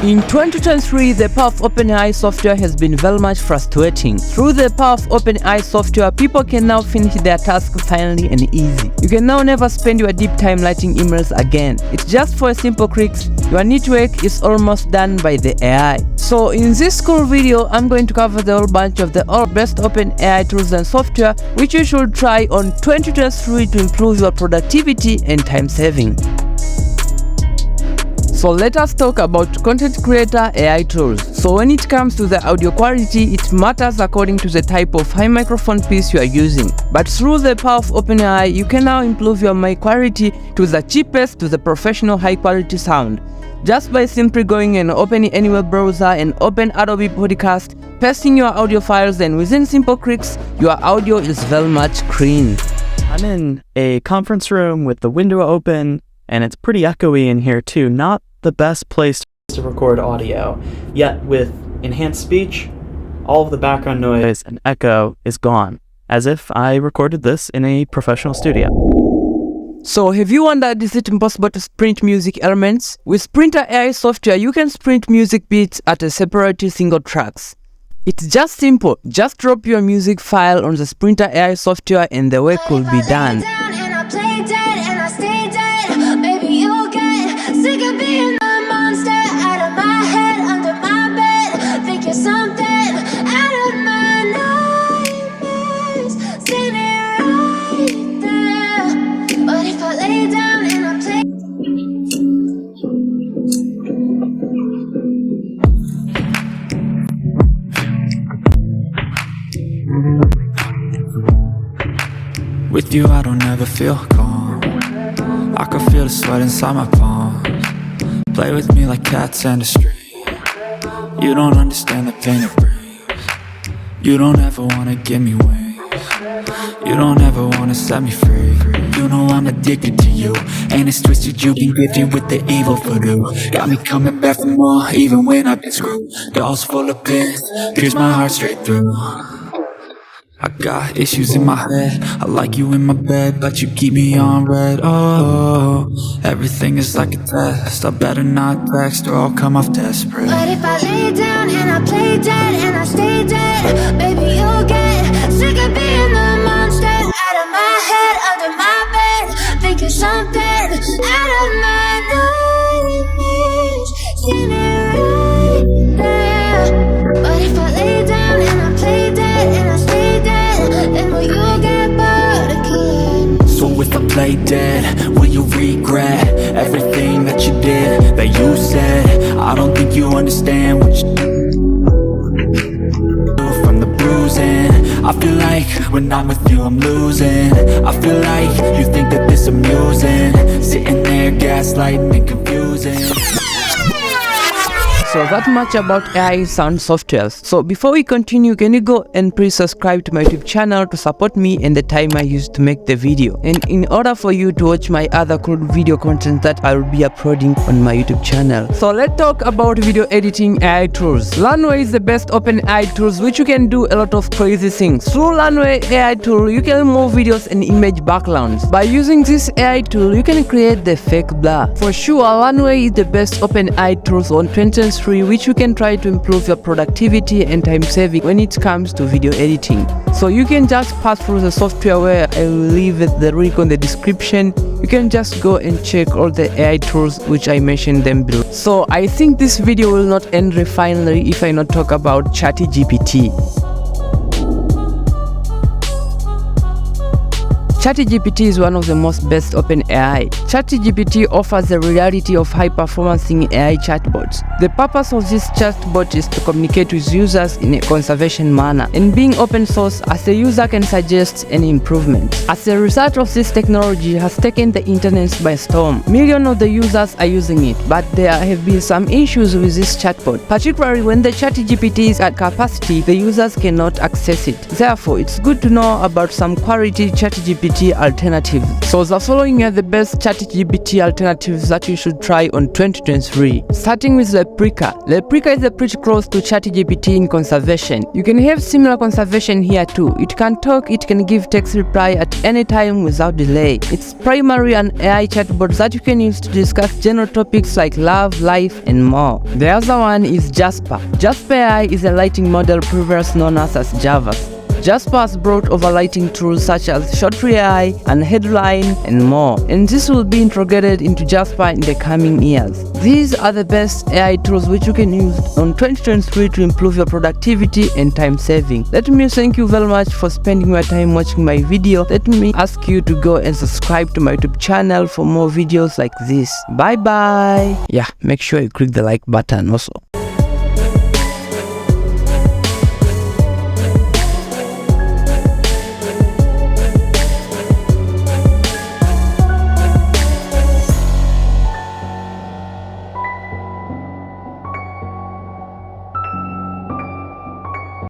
In 2023, the power of OpenAI software has been very much frustrating. Through the power of OpenAI software, people can now finish their tasks finally and easy. You can now never spend your deep time writing emails again. It's just for a simple click. Your network is almost done by the AI. So in this cool video, I'm going to cover the whole bunch of the all best OpenAI tools and software which you should try on 2023 to improve your productivity and time saving. So let us talk about content creator AI tools. So when it comes to the audio quality, it matters according to the type of high microphone piece you are using. But through the power of OpenAI, you can now improve your mic quality to the cheapest to the professional high quality sound. Just by simply going and opening any web browser and open Adobe Podcast, pasting your audio files, and within simple clicks, your audio is very much clean. I'm in a conference room with the window open, and it's pretty echoey in here too. Not the best place to record audio. Yet with enhanced speech, all of the background noise and echo is gone, as if I recorded this in a professional studio. So have you wondered, is it impossible to sprint music elements? With Sprinter AI software, you can sprint music beats at a separate single tracks. It's just simple. Just drop your music file on the Sprinter AI software and the work will be done. Sick of being the monster out of my head, under my bed. Think you're something out of my nightmares. Standing right there. But if I lay down and I play. With you I don't ever feel calm. I can feel the sweat inside my palms. Play with me like cats and a string. You don't understand the pain it brings. You don't ever wanna give me wings. You don't ever wanna set me free. You know I'm addicted to you, and it's twisted. You've been gifted with the evil voodoo. Got me coming back for more, even when I've been screwed. Dolls full of pins, pierce my heart straight through. I got issues in my head. I like you in my bed, but you keep me on red. Oh, everything is like a test. I better not text or I'll come off desperate. But if I lay down and I play dead and I stay dead, baby you'll get sick of being the monster out of my head, under my bed. Think you're something out of my nightmares. Standing right there. But if I lay down and I play dead and I stay dead, then will you get bored again? So if I play dead, will you regret everything that you did, that you said? I don't think you understand what you do. From the bruising, I feel like when I'm with you I'm losing. I feel like you think that this amusing, sitting there gaslighting and confusing. So that much about AI sound softwares. So before we continue, can you go and please subscribe to my YouTube channel to support me and the time I used to make the video. And in order for you to watch my other cool video content that I will be uploading on my YouTube channel. So let's talk about video editing AI tools. Runway is the best OpenAI tools which you can do a lot of crazy things. Through Runway AI tool, you can remove videos and image backgrounds. By using this AI tool, you can create the fake blur. For sure, Runway is the best OpenAI tools on 2023 which you can try to improve your productivity and time saving when it comes to video editing. So you can just pass through the software where I will leave the link on the description. You can just go and check all the AI tools which I mentioned them below. So I think this video will not end finally if I not talk about ChatGPT. ChatGPT is one of the most best OpenAI. ChatGPT offers the reality of high-performance AI chatbots. The purpose of this chatbot is to communicate with users in a conservation manner, and being open source as the user can suggest any improvement. As a result of this technology has taken the internet by storm. Millions of the users are using it, but there have been some issues with this chatbot, particularly when the ChatGPT is at capacity, the users cannot access it. Therefore, it's good to know about some quality ChatGPT ChatGPT alternatives. So the following are the best ChatGPT alternatives that you should try on 2023. Starting with Replica. Replica is pretty close to ChatGPT in conversation. You can have similar conversation here too. It can talk, it can give text reply at any time without delay. It's primarily an AI chatbot that you can use to discuss general topics like love, life, and more. The other one is Jasper. Jasper AI is a writing model previously known as Java. Jasper has brought overwriting tools such as Short AI and Headline and more, and this will be integrated into Jasper in the coming years. These are the best AI tools which you can use on 2023 to improve your productivity and time saving. Let me thank you very much for spending your time watching my video. Let me ask you to go and subscribe to my YouTube channel for more videos like this. Bye bye. Yeah, make sure you click the like button also.